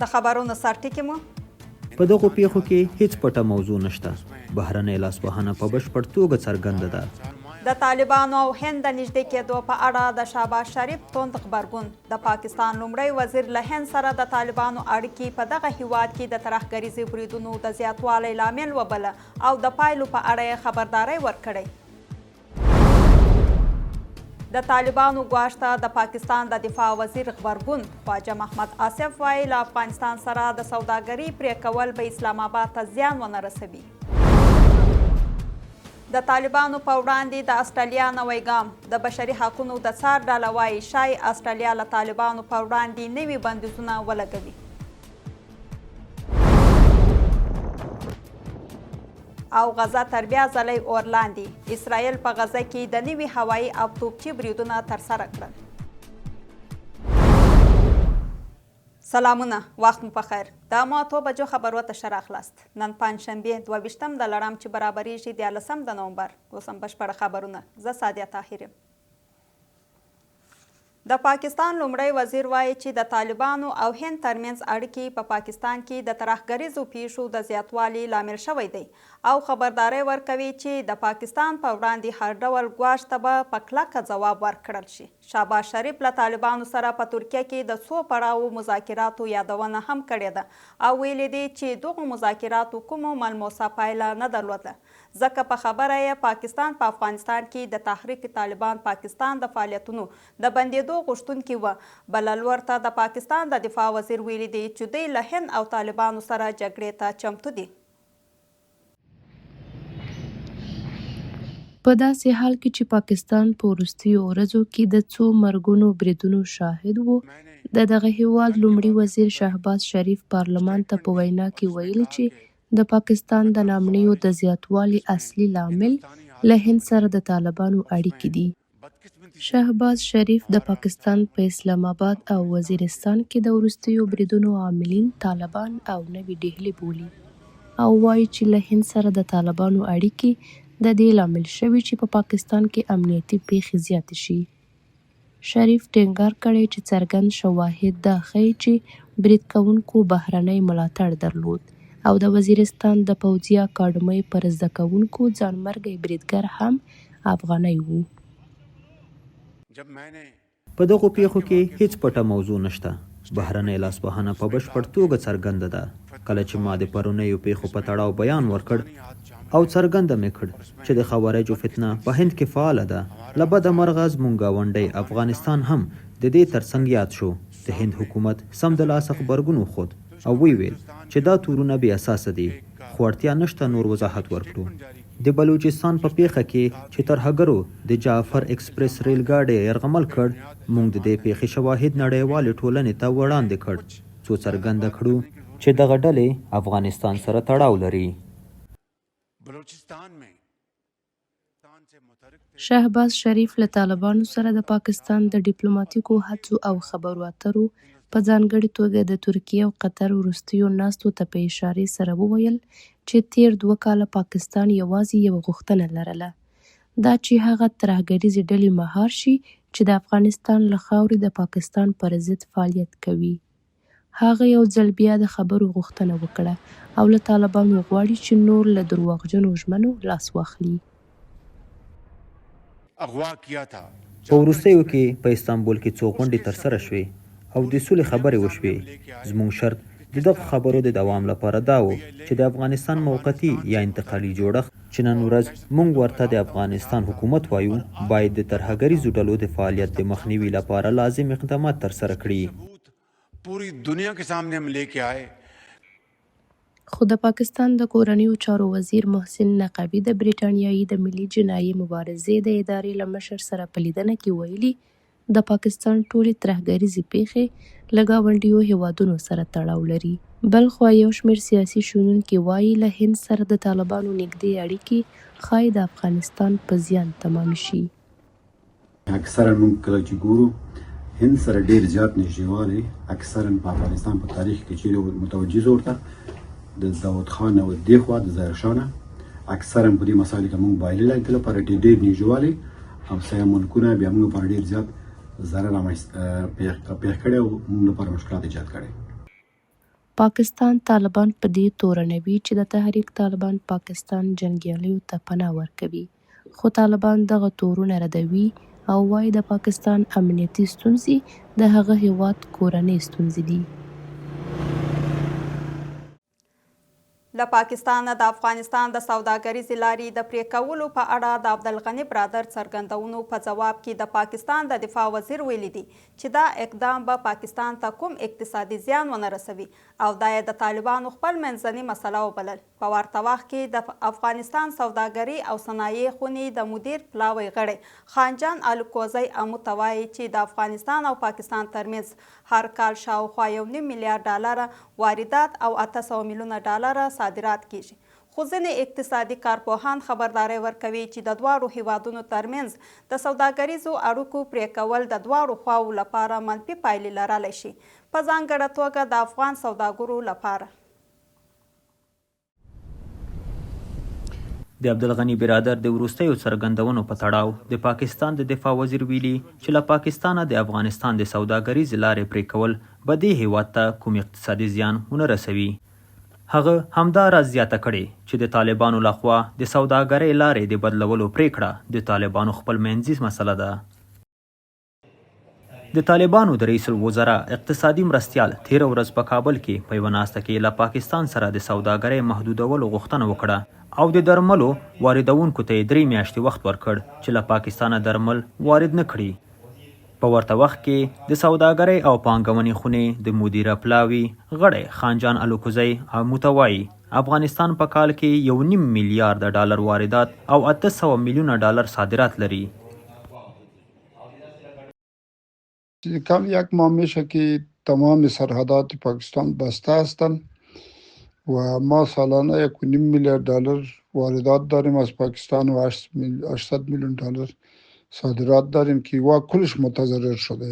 د خبرونو سرټکي مو په دغو پیښو کې هیڅ پټه موضوع نشته. بهرنۍ لاسوهنه په بشپړ توګه څرګنده ده. د طالبانو او هند د نږدې کېدو په اړه د شهباز شریف توند غبرګون. د پاکستان لومړي وزیر له هند سره د طالبانو اړیکې په دغه هېواد کې د ترهګریزو بریدونو د زیاتوالي لامل وبللې او د پایلو په اړه یې خبرداری ورکړی. د طالبانو ګواښ ته د پاکستان د دفاع وزیر غبرګون. خواجه محمد وايي له افغانستان سره د سوداګرۍ پرې کول به اسلام آباد ته زیان ونه رسوي. د طالبانو په وړاندې د استرالیا نوی ګام. د بشري حقونو د څار ډله وايي ښایي استرالیا له طالبانو په وړاندې نوي بندیزونه ولګوي. او غزه تر بیا ځلې اور لاندې. اسرائیل په غزه کې د نوي هوایي او توپچي بریدونه ترسره کړل. سلامونه، وخت مو پخیر. د اما 2 بجو خبرو ته ښه راغلاست. نن پنجشنبې 22 د لړم چې برابریږي 13 د نومبر. اوس هم بشپړ خبرونه. زه سادیه طاهر یم. د پاکستان لومړی وزیر وایي چې د طالبانو او هند ترمنځ اړیکې په پاکستان کې د ترهګریزو پیښو د زیاتوالي لامل شوی دی او خبرداری ورکوي چې د پاکستان په وړاندې هر ډول ګواښ ته به په کلکه ځواب ورکړل شي. شهباز شریف له طالبانو سره په ترکیه کې د څو پړاوو مذاکراتو یادونه هم کړې ده او ویلي دی چې دغو مذاکراتو کومو ملموسه پایله نه درلوده، ځکه په خبره یې پاکستان په افغانستان کې د تحریک طالبان پاکستان د فعالیتونو د بندېدو غوښتونکي وه. بل ورته د پاکستان د دفاع وزیر ویلي دی چې دوی له هند او طالبانو سره جګړې ته چمتو دي. په داسې حال کې چې پاکستان په وروستیو ورځو کې د څو مرګونو بریدونو شاهد و، د دغه هېواد لومړي وزیر شهباز شریف پارلمان ته په وینا کې ویلي چې د پاکستان د ناامنیو د زیاتوالي اصلي لامل له هند سره د طالبانو اړیکې دي. شهباز شریف د پاکستان په اسلام آباد او وزیرستان کې د وروستیو بریدونو عاملین طالبان او نوي ډهلي بولي او وایي چې له هند سره د طالبانو اړیکې د دې لامل شوي چې په پاکستان کې امنیتي پیښې زیاتې شي. شریف ټینګار کړی چې څرګند شواهد دا ښیي چې برید کوونکو بهرنی ملاتړ درلود او د وزیرستان د پوځي اکاډمۍ پر زده کوونکو ځانمرګی بریدګر هم افغانی و. په دغو پیښو کې هیڅ پټه موضوع نشته. بهرنۍ لاسوهنه په بشپړ توګه څرګنده ده. کله چې ما د پرونیو پیښو په تړاو بیان ورکړ او څرګنده مې کړ چې د خوارجو فتنه په هند کې فعاله ده، له بده مرغه زموږ ګاونډی افغانستان هم د دې ترڅنګ یاد شو. د هند حکومت سمدلاسه غبرګون وښود او ویل چې دا تورونه بې اساسه دي، خو اړتیا نشته نور وضاحت ورکړو. د بلوچستان په پیښه کې چې ترهګرو د جعفر ایکسپریس ریل ګاډی یرغمل کړ، موږ د دې پیښې شواهد نړیوالې ټولنې ته وړاندې کړ څو څرګنده کړو چې دغه ډلې افغانستان سره تړاو لري. شهباز شریف له طالبانو سره د پاکستان د ډیپلوماټیکو هڅو او خبرو اترو په ځانګړې توګه د ترکیې او قطر وروستیو ناستو ته په اشارې سره وویل چې تیر 2 کاله پاکستان یوازې یوه غوښتنه لرله، دا چې هغه ترهګریزې ډلې مهار شي چې د افغانستان له خاورې د پاکستان پر ضد فعالیت کوي. هغه یو ځل بیا د خبرو غوښتنه وکړه او له طالبانو غواړي چې نور له درواغجنو ژمنو لاس واخلي. په وروستیو کې په استانبول کې څو غونډې ترسره شوې او د سولې خبرې وشوې. زموږ شرط د دغه خبرو د دوام لپاره دا و چې د افغانستان موقتي یا انتقالي جوړښت چې نن ورځ موږ ورته د افغانستان حکومت وایو باید د ترهګریزو ډلو د فعالیت د مخنیوي لپاره لازم اقدامات ترسره کړي. پوری دنیا کے سامنے ہم لے کے آئے. خو د پاکستان د کورنیو چارو وزیر محسن نقوي د بریټانیایي د ملي جنایي مبارزې د ادارې له مشر سره په لیدنه کې ویلي د پاکستان ټولې ترهګریزې پیښې له ګاونډیو هېوادونو سره تړاو لري. بل خوا یو شمېر سیاسي شنونکي وایي له هند سره د طالبانو نږدې اړیکې ښایي د افغانستان په زیان تمام شي. اکثرا موږ کله چې ګورو هند سره ډېر زیات نږدېوالی اکثرا په افغانستان په تاریخ کې چیرې متوجه زه ورته د داود خان او دې خوا د ظاهر شاه نه اکثرا په دې مسایلو کې موږ بایللی دې لپاره ډېر نږدېوالی او سیاسي ملکونه بیا موږ لپاره ډېر زیات ضرر پیښ کړی او موږ لپاره مشکلات ایجاد کړی. پاکستان طالبان په دې تورنوي چې د تحریک طالبان پاکستان جنګیالیو ته پناه ورکوي، خو طالبان دغه تورونه ردوي او وايي د پاکستان امنیتي ستونزې د هغه هېواد کورنۍ ستونزې دي. له پاکستانه د افغانستان د سوداګریزې لارې د پرې کولو په اړه د عبدالغني برادر څرګندونو په ځواب کې د پاکستان د دفاع وزیر ویلي دي چې دا اقدام به پاکستان ته کوم اقتصادي زیان ونه رسوي او دا یې د طالبانو خپل منځنۍ مسله وبلل. په ورته وخت کې د افغانستان سوداګرۍ او صنایع خونې د مدیر پلاوي غړی خانجان الکوزی امو ته وایي چې د افغانستان او پاکستان ترمنځ هر کال شاوخوا $1.5 میلیارډ واردات او $800 میلیونه صادرات کیږي. خو ځینې اقتصادي کارپوهان خبرداری ورکوي چې د دواړو هیوادونو ترمنځ د سوداګریزو اړیکو پرې کول د دواړو خواو لپاره منفي پایلې لرلی شي، په ځانګړې توګه د افغان سوداګرو لپاره. د عبدالغني برادر د وروستیو څرګندونو په تړاو د پاکستان د دفاع وزیر ویلي چې له پاکستانه د افغانستان د سوداګریزې لارې پرې کول به دې هیواد ته کوم اقتصادي زیان ونه رسوي. هغه همدا راز زیاته کړې چې د طالبانو لخوا د سوداګرۍ لارې د بدلولو پریکړه د طالبانو خپل منځي مسله ده. د طالبانو د رئیس الوزرا اقتصادي مرستیال تیره ورځ په کابل کې په یوه ناسته کې له پاکستان سره د سوداګرۍ محدودولو غوښتنه وکړه او د درملو واردونکو ته یې 3 میاشتې وخت ورکړ چې له پاکستانه درمل وارد نه کړي. په ورته وخت کې د سوداګرۍ او پانګونې خونې د مدیره پلاوي غړی خانجان الکوزی امو ته وایي افغانستان په کال کې $1.5 میلیارد واردات او $800 میلیونه صادرات لري. کم یک ماه میشه که تمام سرحدات پاکستان بسته هستند و ما سالانه $1.5 میلیارد واردات داریم از پاکستان و $800 میلیون صادرات داریم که وا کلش متضرر شده.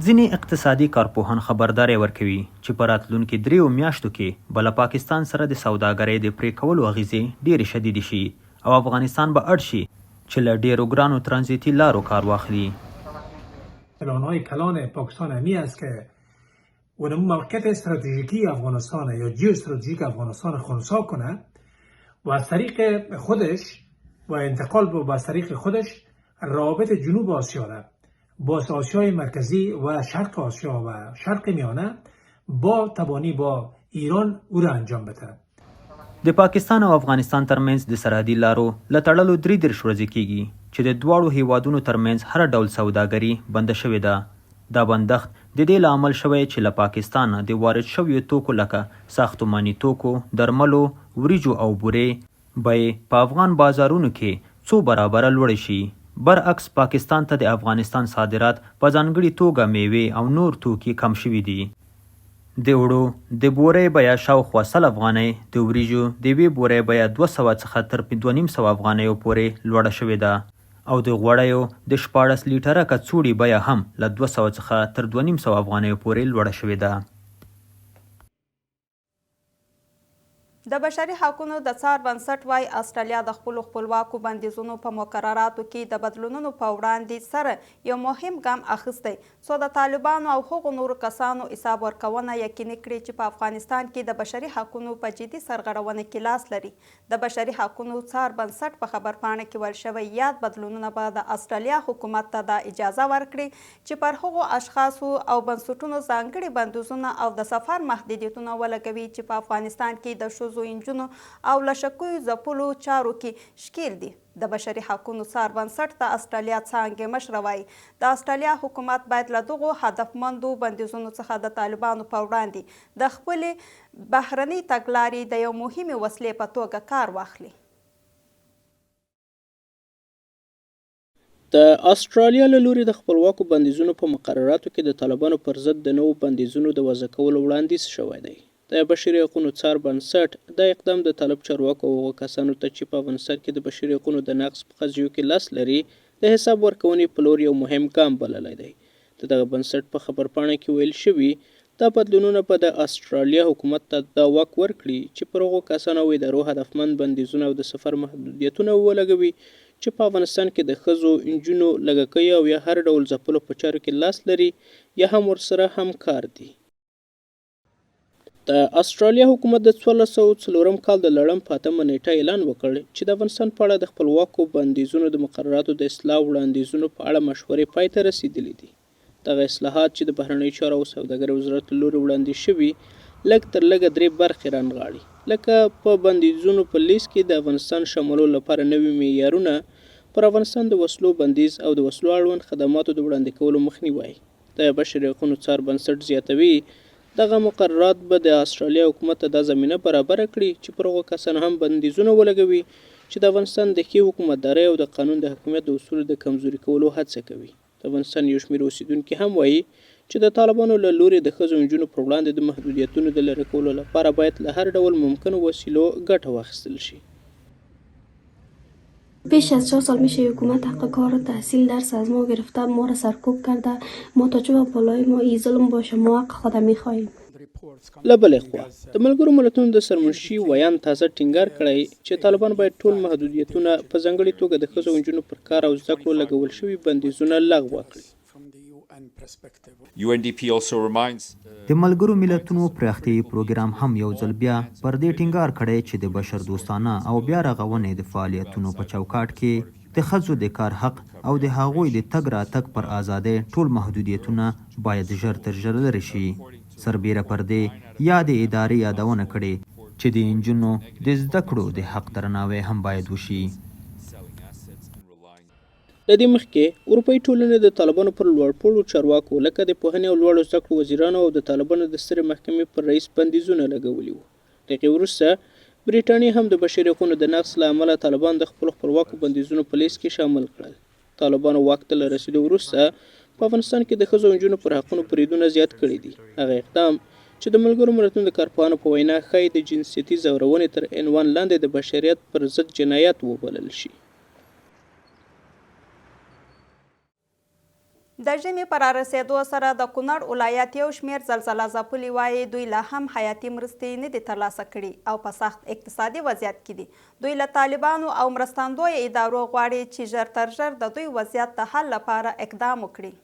ځینې اقتصادي کارپوهان خبرداری ورکوي چې په راتلونکي 3 میاشتو کې به له پاکستان سره د سوداګرۍ د پرې کولو اغیزې ډېرې شدیدې شي او افغانستان به اړ شي چې له ډېرو ګرانو ترانزیتي لارو کار واخلي. پلان‌های کلان پاکستان همی است که اون موقعیت استراتژیکی افغانستان یا جیو استراتژیک افغانستان خنثی کنه و از طریق خودش و انتقال به از طریق خودش روابط جنوب آسیا را با آسیای مرکزی و شرق آسیا و شرق میانه با تبانی با ایران او را انجام بده. د پاکستان او افغانستان ترمنځ د سرحدي لارو له تړلو 33 ورځې کیږي چې د دواړو هیوادونو ترمنځ هر ډول سوداګري بنده شوې ده. دا بندښت د دې لامل شوی چې له پاکستانه د وارد شویو توکو لکه ساختماني توکو، درملو، وریجو او بورې بیې په افغان بازارونو کې 2 برابره لوړې شي. برعکس پاکستان ته د افغانستان صادرات په ځانګړې توګه میوې او نور توکي کم شوي دي. د وړو د بورې بیه شاوخوا 100 افغانۍ، د وریجو د یوې بورې بیه 200 څخه تر 2500 افغانیو پورې لوړه شوې ده او د غوړیو د 14 لیټره کڅوړې بیه هم له 200 څخه تر 2500 افغانیو پورې لوړه شوې ده. د بشري حقوقو د څار بنسټ وايي استرالیا د خپلو خپلواکو بندیزونو په مقرراتو کې د بدلونونو په وړاندې سره یو مهم ګام اخیستی څو د طالبانو او هغو نورو کسانو حساب ورکونه یقیني کړي چې په افغانستان کې د بشري حقوقو په جدي سرغړونه کې لاس لري. د بشري حقوقو څار بنسټ په خبرپاڼه کې ویل شوی یاد بدلونونه به د استرالیا حکومت ته د اجازه ورکړي چې پر هغو اشخاصو او بنسټونو ځانګړي بندیزونه او د سفر محدودیتونه ولګوي چې په افغانستان کې د ښځو، انجونو او له شکیو ځپلو چارو کې ښکیل دي. د بشري حقوقو څار بنسټ د استرالیا څانګې مشره وایي د استرالیا حکومت باید له دغو هدفمندو بندیزونو څخه د طالبانو په وړاندې د خپلې بهرنۍ تګلارې د یو مهمې وسیلې په توګه کار واخلي. د استرالیا له لوري د خپلواکو بندیزونو په مقرراتو کې د طالبانو پر ضد د نوو بندیزونو د وضع کولو وړاندیز شوی دی. د بشري حقوقو څار بنسټ د اقدام د طالب چارواکو او کسانو ته چې په افغانستان کې د بشري حقوقو د نقض په قضیو کې لاس لري د حساب ورکونې په لور یو مهم ګام بللی دی. د دغه بنسټ په خبرپاڼه کې ویل شوي دا بدلونونه به د استرالیا حکومت ته دا واک ورکړي چې پر هغو کسانو او ادارو هدفمند بندیزونه او د سفر محدودیتونه ولګوي چې په افغانستان کې د ښځو، انجونو، لږکیو او یا هر ډول ځپلو په چارو کې لاس لري یا هم ورسره همکار دي. د استرالیا حکومت د 1404 کال د لړم په 8 نیټه اعلان وکړ چې د افغانستان په اړه د خپلواکو بندیزونو د مقرراتو د اصلاح وړاندیزونو په اړه مشورې پای ته رسیدلې دي. دغه اصلاحات چې د بهرنیو چارو او سوداګرۍ وزارت له لوري وړاندیز شوي لږ تر لږه 3 برخې رانغاړي، لکه په بندیزونو په لیست کې د افغانستان شاملولو لپاره نوي معیارونه، پر افغانستان د وسلو بندیز او د وسلو اړوند خدماتو د وړاندې کولو مخنیوی. د بشري حقوقو څار بنسټ زیاتوي دغه مقررات به د استرالیا حکومت ته دا زمینه برابره کړي چې پر هغو کسانو هم بندیزونه ولګوي چې د افغانستان د ښې حکومتدارۍ او د قانون د حاکمیت د اصولو د کمزوري کولو هڅه کوي. د افغانستان یو شمېر اوسیدونکي هم وایي چې د طالبانو له لوري د ښځو او نجونو پر وړاندې د محدودیتونو د لرې کولو لپاره باید له هر ډول ممکنو وسیلو ګټه واخیستل شي. بیش از 4 سال میشه حکومت حق کار و تحصیل درس از ما گرفته، ما را سرکوب کرده. ما تا چه بالای ما این ظلم باشه ما حق خود میخواهیم. له بلې خوا د ملګرو ملتونو د سرمنشي ویان تازه ټینګار کړی چې طالبان باید ټول محدودیتونه په ځانګړې توګه د ښځو او نجونو پر کار او زده کړو لګول شوي بندیزونه لغوه کړي. د ملګرو ملتونو پراختیایي پروګرام هم یو ځل بیا پر دې ټینګار کړی چې د بشر دوستانه او بیا رغونې د فعالیتونو په چوکاټ کې د ښځو د کار حق او د هغوی د تګ راتګ پر ازادۍ ټول محدودیتونه باید ژر تر ژره لرې شي. سربیره پر دې یا د ادارې یادونه کړې چې د نجونو د زده کړو د حق درناوی هم باید وشي. د دې مخکې اروپایي ټولنې د طالبانو پر لوړپوړو چارواکو لکه د پوهنې او لوړو زده کړو وزیرانو او د طالبانو د سترې محکمې پر رئیس بندیزونه لګولي وو. د هغې وروسته برېټانیا هم د بشري حقوقو د نقض له امله طالبان د خپلو خپلواکو بندیزونو په لیست کې شامل کړل. طالبانو واک ته له رسېدو وروسته په افغانستان کې د ښځو او نجونو پر حقونو بریدونه زیات کړي دي. هغه اقدام چې د ملګرو ملتونو د کارپوهانو په وینا ښایي د جنسیتي ځورونې تر عنوان لاندې د بشریت پر ضد جنایت وبلل شي. د ژمي پر رارسېدو سره د کونړ ولایت یو شمېر زلزله ځپلي وایي دوی لا هم حیاتي مرستې نه دي ترلاسه کړي او په سخت اقتصادي وضعیت کې دي. دوی له طالبانو او مرستندویه ادارو غواړي چې ژر تر ژر د دوی وضعیت د حل لپاره اقدام وکړي.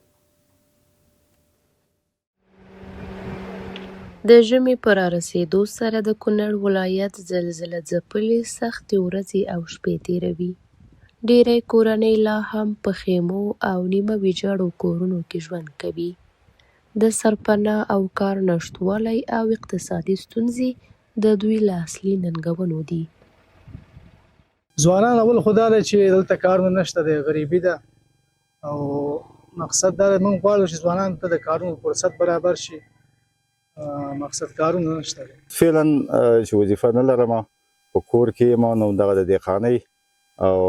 د ژمي پر رارسېدو سره د کونړ ولایت زلزله ځپلې سختې ورځې او شپې تېروي. ډېری کورنۍ لا هم په خیمو او نیمه ویجاړو کورونو کې ژوند کوي. د سرپناه او کار نشتوالی او اقتصادي ستونزې د دوی له اصلي ننګونو دي. ځوانان اول خو دا دی چې دلته کارونه نشته دی، غریبي ده او مقصد دا دی موږ غواړو چې ځوانانو ته د کارونو فرصت برابر شي. مقصد کارونه نشته دی. فعلا چې وظیفه نه لرم په کور کې یم نو دغه د دهقانۍ او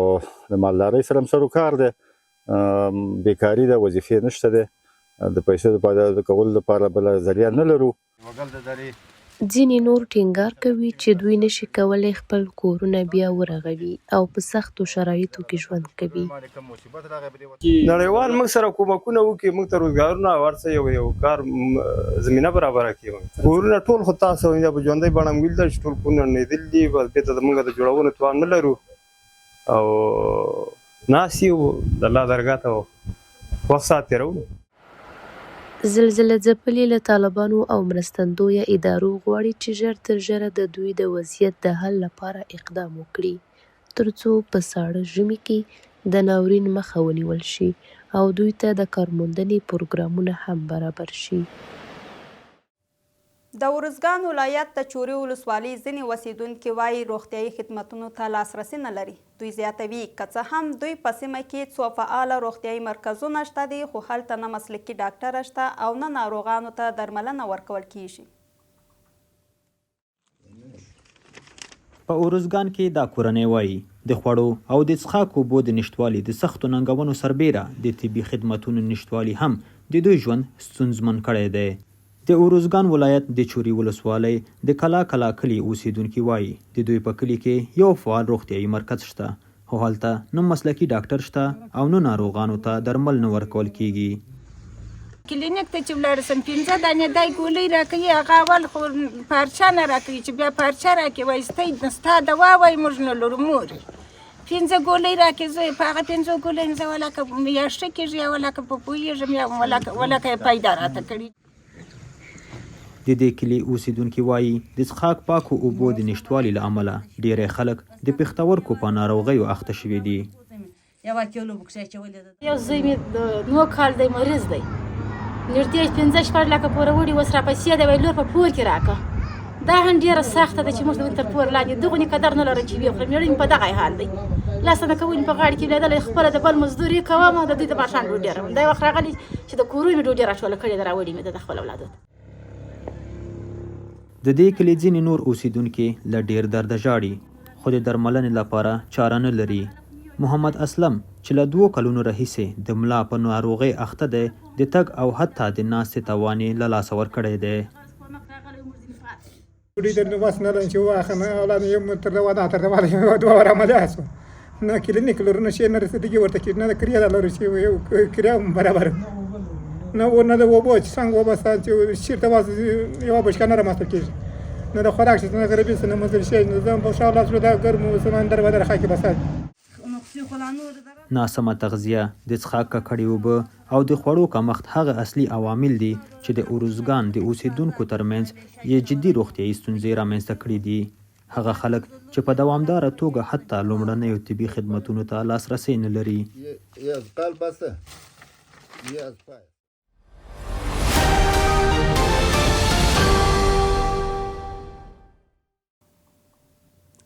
د مالدارۍ سره هم سروکار دی، بیکاري ده، وظیفې نشته دی، د پیسو د پیدا کولو لپاره بله ذریعه نه لرو. ځینې نور ټینګار کوي چې دوی نشي کولی خپل کورونه بیا ورغوي او په سختو شرایطو کې ژوند کوي. نړیوال موږ سره کومکونه وکړي، موږ ته روزګارونه ورڅه یو کار زمینه برابره کړي. کورونه ټول خو تاسو په ژوندۍ بڼه موږ ولیدل چې ټول کورونه نړېدلي دي، بېرته د موږ د جوړولو توان نه لرو او ناست یو د الله درګاه ته وخت ساعت تېروو. زلزله ځپلي له طالبانو او مرستندویه ادارو غواړي چې ژر تر ژره د دوی د وضعیت د حل لپاره اقدام وکړي تر څو په ساړه ژمي کې د ناورین مخه ونیول شي او دوی ته د کارموندنې پروګرامونه هم برابر شي. د ارزګان ولایت د چورې ولسوالۍ ځینې اوسیدونکي وایي روغتیایي خدمتونو ته لاسرسی نه لري. دوی زیاتوي که څه هم دوی په سیمه کې څو فعاله روغتیایي مرکزونه شته دي خو هلته نه مسلکي ډاکټره شته او نه ناروغانو ته درملنه ورکول کیږي. په ارزګان کې دا کورنۍ وایي د خوړو او د څښاک اوبو د نشتوالي د سختو ننګونو سربیره د طبي خدمتونو نشتوالي هم د دوی ژوند ستونزمن کړی دی. د ارزګان ولایت د چورې ولسوالۍ د کلا کلا کلي اوسیدونکي وایي د دوی په کلي کې یو فعال روغتیایي مرکز شته خو هلته نه مسلکي ډاکټر شته او نه ناروغانو ته درمل نه ورکول کیږي. کلینیک ته چې ولاړ سم 15 دانې دای ګولۍ راکوي، هغه اول خو پارچه نه راکوي چې بیا پارچه راکوي وایي ستا دوا وایي موږ نه لرو مور 15 ګولۍ راکوي. زه په هغه 15 ګولۍ زه ولکه میاشته کېږي یا ولکه په پوهېږم یا ولکه یې پیدا راته کړي. د دې کلي اوسیدونکي وایي د څښاک پاکو اوبو د نشتوالي له امله ډیری خلک د پښتورګو په ناروغیو اخته شوي دي. یو زوی مې 9 کال دی مریض دی، نږدې 15 لکه پوره وړي، اوس راپسې دی، وایي لور په پور کې راکړه. دا هم ډېره سخته ده چې موږ تر پور لاندې دغونې قدر نه لرو چې ویې خورم. مېړه مې په دغه حال دی، لاسه نه کوونې په غاړه کې لیدلی، خپله د بل مزدوري کوم، د دوی د ماښام ډوډۍ راوړم. دا وخت راغلی چې د کورونو مې ډوډۍ راټوله کړې ده، راوړې مې ده د خپل اولادو ته. د دې کلي ځینې نور اوسیدونکي له ډیر درده ژاړي، خو د درملنې لپاره چاره نه لري. محمد اسلم چې له 2 کلونو راهیسې د ملا په ناروغۍ اخته دی، د تګ او حتی د ناستې توان یې له لاسه ورکړی دی. ډوډۍ در وس نه لرم چې واخلم، اولاد یې تر واده 2 ور عملیات شوه، نه کلینیک لرو، نه شی نه رسېدګي ورته کېږي، نه د کریا لرو چې یو کریا هم برابر نه و، نه د اوبو چې څنګه وباسه چې چېرته واس یوه بشکه نه راماسته کېږي، نه د خوراک شي، نه غریبي شي، نه مزل شي. نو زه په شاء الله زړه دا ګرم سمندر بدر خاکې بسات. ناسمه تغذیه، د څښاک ککړې اوبه او د خوړو کمښت هغه اصلي عوامل دي چې د ارزګان د اوسیدونکو ترمنځ یې جدي روغتیایي ستونزې رامنځته کړي دي. هغه خلک چې په دوامداره توګه حتی لومړنیو طبي خدمتونو ته لاسرسی نه لري.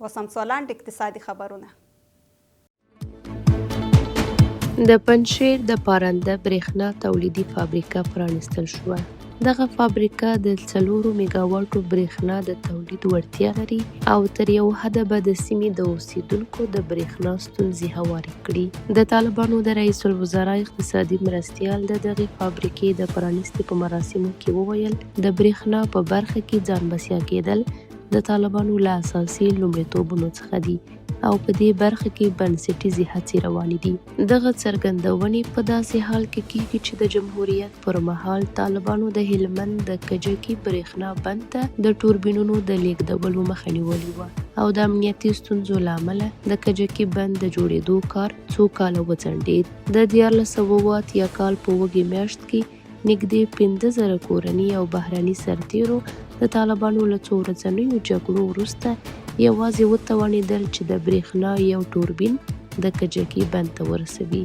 وسم سولاند اقتصادي خبرونه. د پنجشیر د پارنده برېښنا تولیدي فابریکه پرانیستل شوه. دغه فابریکه د 4 میګاواټو برېښنا د تولید وړتیا لري او تر یو حده به د سیمې د اوسیدونکو د برېښنا ستونزې هوارې کړي. د طالبانو د رئیس الوزرا اقتصادي مرستیال د دغې فابریکې د پرانیستې په مراسمو کې وویل د برېښنا په برخه کې ځان بسیا کېدل د طالبانو له اساسي لومړیتوبونو څخه دي او په دې برخه کې بنسټیزې هڅې روانې دي. دغه څرګندونې په داسې حال کې کېږي چې د جمهوریت پر مهال طالبانو د هلمند د کجکي برېښنا بند ته د توربینونو د لیږدولو مخه نیولې وه او د امنیتي ستونزو له امله د کجکي بند د جوړېدو کار څو کاله وځنډېد. د 1408 کال په وږي میاشت کې نږدې 15,000 کورني او بهرني سرتیرو د طالبانو له څو ورځنیو جګړو وروسته یوازې وتوانېدل چې د برېښنا یو توربین د کجکي بند ته ورسوي.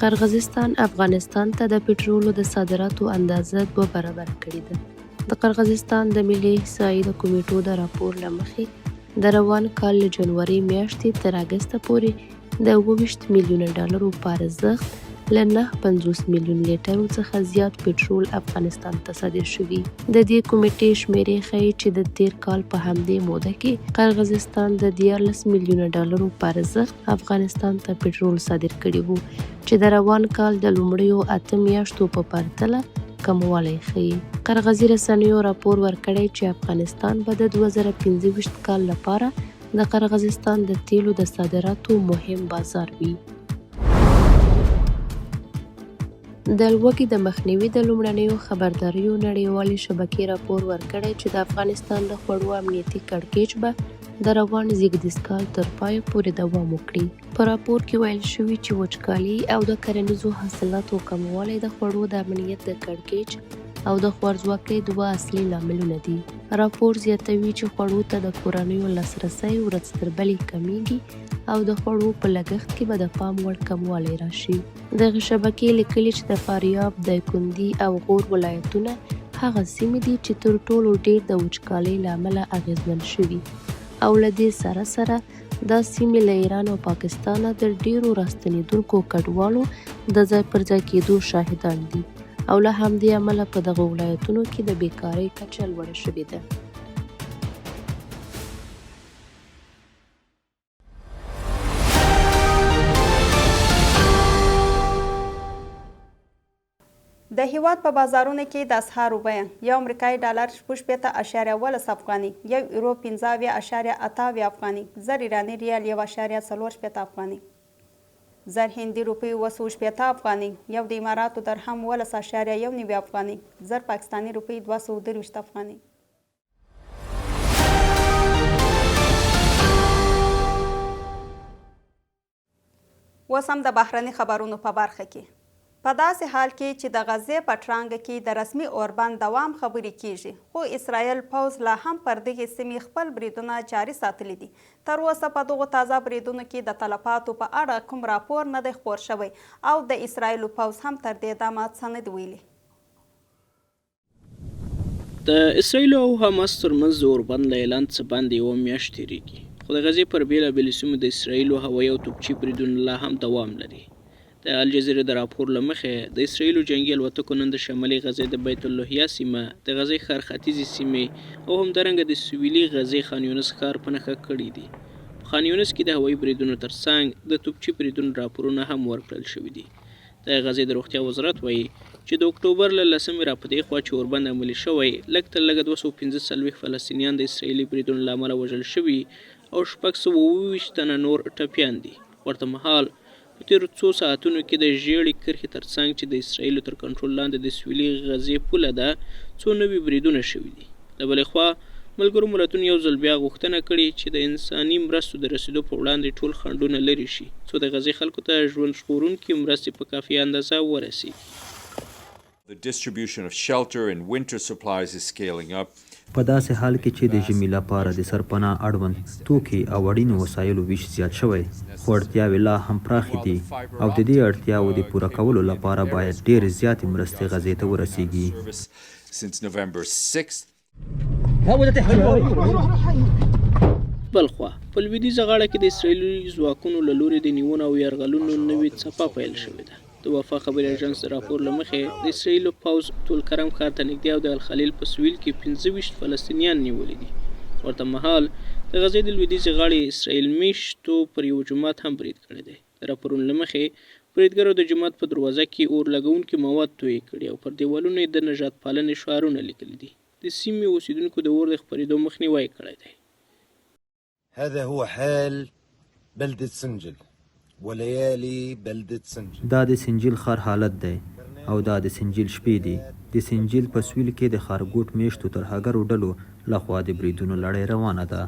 قرغیزستان افغانستان ته د پټرولو د صادراتو اندازه 2 برابره کړې ده. د قرغیزستان د ملي احصایې د کمیټو د راپور له مخې د روان کال له جنوري میاشتې تر اګسته پورې د 22 میلیونه ډالرو په ارزښت له 950 میلیون لیټرو څخه زیات پټرول افغانستان ته صادر شوي. د دې کمیټې شمیرې ښیي چې د تیر کال په همدې موده کې قرغیزستان د 14 میلیونه ډالرو په ارزښت افغانستان ته پټرول صادر کړي وو چې د روان کال د لومړیو 8 میاشتو په پرتله کموالی ښیي. قرغیزي رسنیو راپور ورکړی چې افغانستان به د 2025 کال لپاره د قرغیزستان د تیلو د صادراتو مهم بازار وي. د لوږې د مخنیوي د لومړنیو خبرداریو نړیوالې شبکې راپور ورکړی چې د افغانستان د خوړو امنیتي کړکېچ به د روان زیږدیز کال تر پایه پورې دوام وکړي. په راپور کې ویل شوي چې وچکالي او د کرنیزو حاصلاتو کموالی د خوړو د امنیت د کړکېچ او د خوارځواکۍ 2 اصلي لاملونه دي. راپور زیاتوي چې خوړو ته د کورنیو لاسرسی ورځ تر بلې کمیږي او د خوړو په لګښت کې به د پام وړ کموالی راشي. دغه شبکې لیکلي چې د فاریاب، دایکندي او غور ولایتونه هغه سیمې دي چې تر ټولو ډیر د وچکالۍ له امله اغیزمن شوي او له دې سره سره دا سیمې له ایران او پاکستانه د ډیرو راستنېدونکو کډوالو د ځای پر ځای کېدو شاهدان دي او له همدې امله په دغه ولایتونو کې د بیکارۍ کچه لوړه شوې ده. د هېواد په بازارونو کې د اسعارو بیه یو امریکایي ډالر 16.18 افغاني، یو یورو 15.8 افغاني، زر ایراني ریال 1.4 افغاني، زر هندي روپۍ 2.8 افغاني، یو د اماراتو درهم 12.19 افغاني، زر پاکستاني روپۍ 223 افغاني. اوس هم د بهرني خبرونو په برخه کې په داسې حال کې چې د غزې په ټرانګه کې د رسمي اوربند دوام خبرې کیږي، خو اسرائیل پوځ لا هم پر دغې سیمې خپل بریدونه جاري ساتلي دي. تر اوسه په دغو تازه بریدونو کې د تلفاتو په اړه کوم راپور نه دی خپور شوی او د اسرائیلو پوځ هم تر دې دمه څه نه دي ویلي. د اسرائیلو او حماس ترمنځ د اوربند له اعلان څخه باندې یوه میاشت تېرېږي، خو د غزې پر بېلابېلو سیمو د اسرائیلو هوایي او توپچي بریدونه لا هم دوام لري. د الجزیرې د راپور له مخې د اسرائیلو جنګي الوتکو نن د شمالي غزې د بیت اللحیه سیمه، د غزې ښار ختیځې سیمې او همدارنګه د سویلي غزې خان یونس ښار په نښه کړي دي. په خان یونس کې د هوایي بریدونو ترڅنګ د توپچي بریدونو راپورونه هم ورکړل شوي دي. د غزې د روغتیا وزارت وایي چې د اکتوبر له 10مې را په دې خوا چې اوربند عملي شوی، لږ تر لږه 245 فلسطینیان د اسرائیلي بریدونو له امله وژل شوي او 627 تنه نور ټپیان دي. ورته مهال په تېرو څو ساعتونو کې د ژیړې کرښې ترڅنګ چې د اسرائیلو تر کنټرول لاندې د سویلي غزې پوله ده څو نوي بریدونه شوي دي. له بلې خوا ملګرو ملتونو یو ځل بیا غوښتنه کړې چې د انساني مرستو د رسیدو په وړاندې ټول خنډونه لرې شي څو د غزې خلکو ته ژوند ژغورونکې مرستې په کافي اندازه ورسیږي. The distribution of shelter and winter supplies is scaling up. په داسې حال کې چې د ژمي لپاره د سرپناه اړوند توکي او اړینو وسایلو ویش زیات شوی، خو اړتیاوې لا هم پراخې دي او د دې اړتیاوو د پوره کولو لپاره باید ډېرې زیاتې مرستې غزې ته ورسیږي. Since November 6th. بلخوا په لویدیځه غاړه کې د اسرائیلي ځواکونو له لوري د نیونو او یرغلونو نوې څپه پیل شوې ده. د وفا خبري اژانس د راپور له مخې د اسرائیلو پوځ طولکرم ښار ته نږدې او د الخلیل په سویل کې 25 فلسطینیان نیولي دي. ورته مهال د غزې د لویدیځې غاړې اسرائیل میشتو پر یو جومات هم برید کړی دی. د راپورونو له مخې بریدګرو د جومات په دروازه کې اور لګونکي مواد توی کړي او پر دیوالونو یې د نژاد پالنې شعارونه لیکلي دي. د سیمې اوسیدونکو د اور د خپرېدو مخنیوی کړی دی. هذا هو حال بلدة سنجل وليالي بلدة سنجل. دا د سنجل ښار حالت دی او دا د سنجل شپې دي. د سنجل په سویل کې د ښارګوټ میشتو ترهګرو ډلو لخوا د بریدونو لړۍ روانه ده.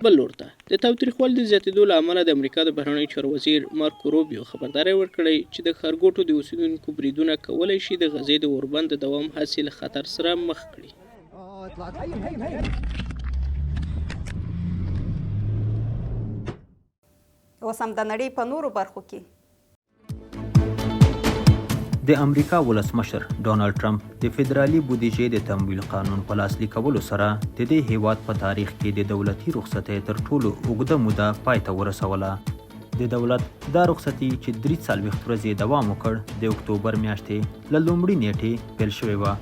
بل لور ته د تاوتریخوالي د زیاتېدو له امله د امریکا د بهرنیو چارو وزیر مارکو روبیو خبرداری ورکړی چې د ښارګوټو د اوسیدونکو بریدونه کولی شي د غزې د اوربند د دوام هڅې له خطر سره مخ کړي. اوس هم د نړۍ په نورو برخو کې د امریکا ولسمشر ډونالډ ټرمپ د فدرالي بودیجې د تمویل قانون په لاسلیک کولو سره د دې هېواد په تاریخ کې د دولتي رخصتۍ تر ټولو اوږده موده پای ته ورسوله. د دولت دا رخصتي چې 43 ورځې دوام وکړ د اکتوبر میاشتې له لومړي نیټې پیل شوې وه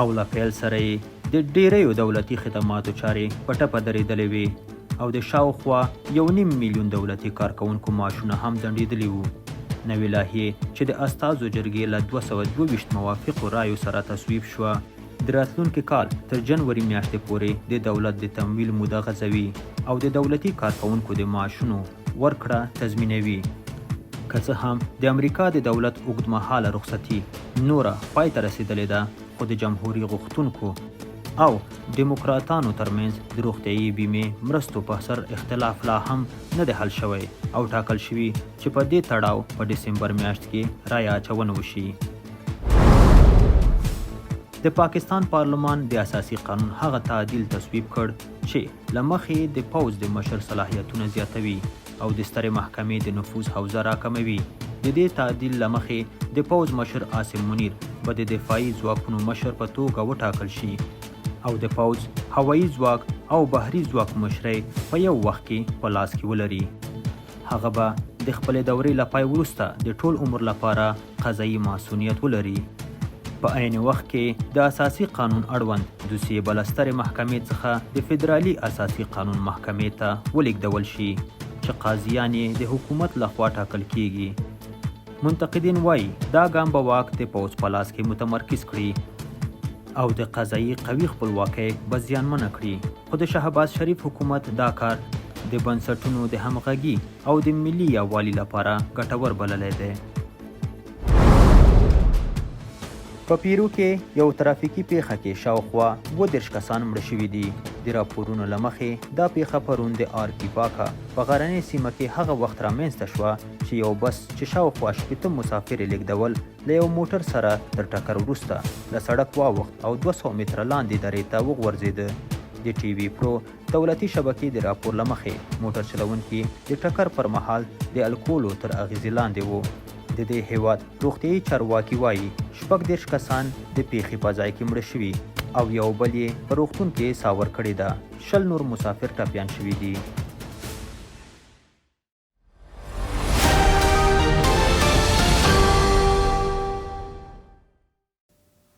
او له پیل سره یې د ډیریو دولتي خدماتو چارې په ټپه درېدلې وې او د شاوخوا 1.5 میلیون دولتي کارکوونکو معاشونه هم ځنډېدلي وو. نوې لایحې چې د استازو جرګې له 222 موافقو رایو سره تصویب شوه د راتلونکي کال تر جنوري میاشتې پورې د دولت د تمویل موده غځوي او د دولتي کارکوونکو د معاشونو ورکړه تضمینوي. که څه هم د امریکا د دولت اوږدمهاله رخصتي نوره پای ته رسېدلې ده، خو د جمهوري غوښتونکو او ډیموکراتانو ترمنځ د روغتیايي بیمې مرستو په سر اختلاف لا هم نه دی حل شوی او ټاکل شوي چې په دې تړاو په ډسمبر میاشت کې رایه اچونه وشي. د پاکستان پارلمان د اساسي قانون هغه تعدیل تصویب کړ چې له مخې د پوځ د مشر صلاحیتونه زیاتوي او د سترې محکمې د نفوذ حوزه راکموي. د دې تعدیل له مخې د پوځ مشر عاصم منیر به د دفاعي ځواکونو مشر په توګه وټاکل شي او د پوځ هوایي ځواک او بحري ځواک مشرۍ په یو وخت کې په لاس کې ولري. هغه به د خپلې دورې له پای وروسته د ټول عمر لپاره قضایي ماسونیت ولري. په عین وخت کې د اساسي قانون اړوند دوسیې به له سترې محکمې څخه د فدرالي اساسي قانون محکمې ته ولیږدول شي چې قاضیان یې د حکومت لخوا ټاکل کیږي. منتقدین وایي دا ګام به واک د پوځ په لاس کې متمرکز کړي او د قضایي قوي خپلواکۍ به زیانمنه کړي. خو د شهباز شریف حکومت دا کار د بنسټونو د همغږي او د ملي یووالي لپاره ګټور بللی دی. په پیرو کې یو ترافیکي پیښه کې شاوخوا 32 کسان مړه شوي دي. د راپورونو له مخې دا پیښه پرون د آرکیپاکا په غرنۍ سیمه کې هغه وخت رامنځته شوه چې یو بس چې شاوخوا 80 مسافر یې لیږدول له یو موټر سره تر ټکر وروسته له سړک واوښت او 200 متره لاندې درې ته وغورځېده. د ټي وي پرو دولتي شبکې د راپور له مخې موټر چلونکي د ټکر پر مهال د الکولو تر اغېزې لاندې وو. د دې هېواد روغتیایي چارواکي وايي 36 کسان د پیښې په ځای کې مړه شوي او یو بل یې په روغتون کې ساه ورکړې ده. 20 نور مسافر ټپیان شوي دي.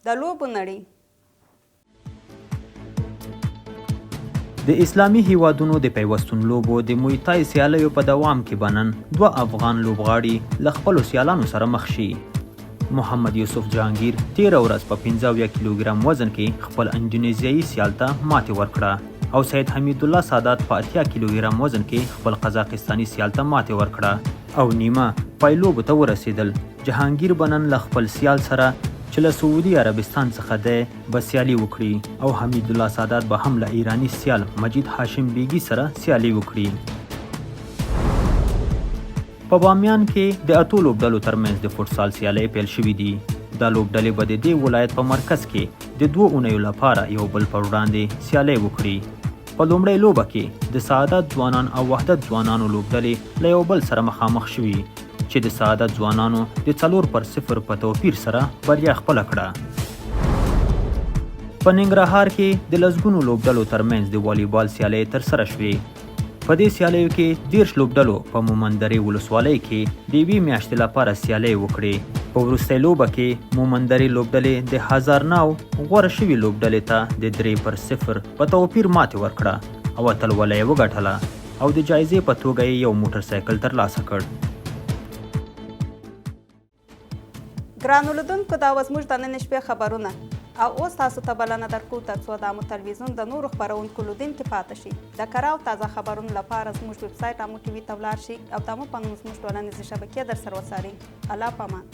د لوبو نړۍ. د اسلامي هیوادونو د پیوستون لوبو د مویتای سیالیو په دوام کې به نن 2 افغان لوبغاړي له خپلو سیالانو سره مخ شي. محمد یوسف جهانگیر 13 ورځ په 15 کیلوګرام وزن کې خپل اندونیزیایي سیال ته ماتې ورکړه او سید حمید الله سادات په 80 کیلوګرام وزن کې خپل قزاقستاني سیال ته ماتې ورکړه او نیمه پایلو ته ورسېدل. جهانگیر به نن له خپل سیال سره چې له سعودي عربستان څخه دی به سیالي وکړي او حمید الله سادات به هم له ایراني سیال مجید هاشم بیګي سره سیالي وکړي. په بامیان کې د اتو لوبډلو ترمنځ د فوټسال سیالۍ پیل شوي دي. دا لوبډلې به د دې ولایت په مرکز کې د 2 اونیو لپاره یو بل پر وړاندې سیالۍ وکړي. په لومړۍ لوبه کې د سعادت ځوانان او وحدت ځوانانو لوبډلې له یو بل سره مخامخ شوي چې د سعادت ځوانانو د 4-0 په توپیر سره بریا خپله کړه. په ننګرهار کې د لسګونو لوبډلو ترمنځ د والیبال سیالۍ ترسره شوې. په دې سیالیو کې 13 لوبډلو په مومندرې ولسوالۍ کې د 1 میاشتې لپاره سیالۍ وکړې. په وروستۍ لوبه کې مومندرې لوبډلې د هزارناو غوره شوي لوبډلې ته د 3-0 په توپیر ماتې ورکړه او اتلوله یې وګټله او د جایزې په توګه یې یو موټر سایکل ترلاسه کړ. ګرانو لیدونکو دا وه زموږ د نن شپې خبرونه او اوس تاسو ته بلنه درکو تر څو د امو تلویزیون د نورو خپرونکو لیدونکي پاتې شي. د کره او تازه خبرونو لپاره زموږ ویب سایټ امو ټي وي ته ولاړ شي او د امو په نوم زموږ ټولنیزې شبکې در سره وڅارئ. الله پامان.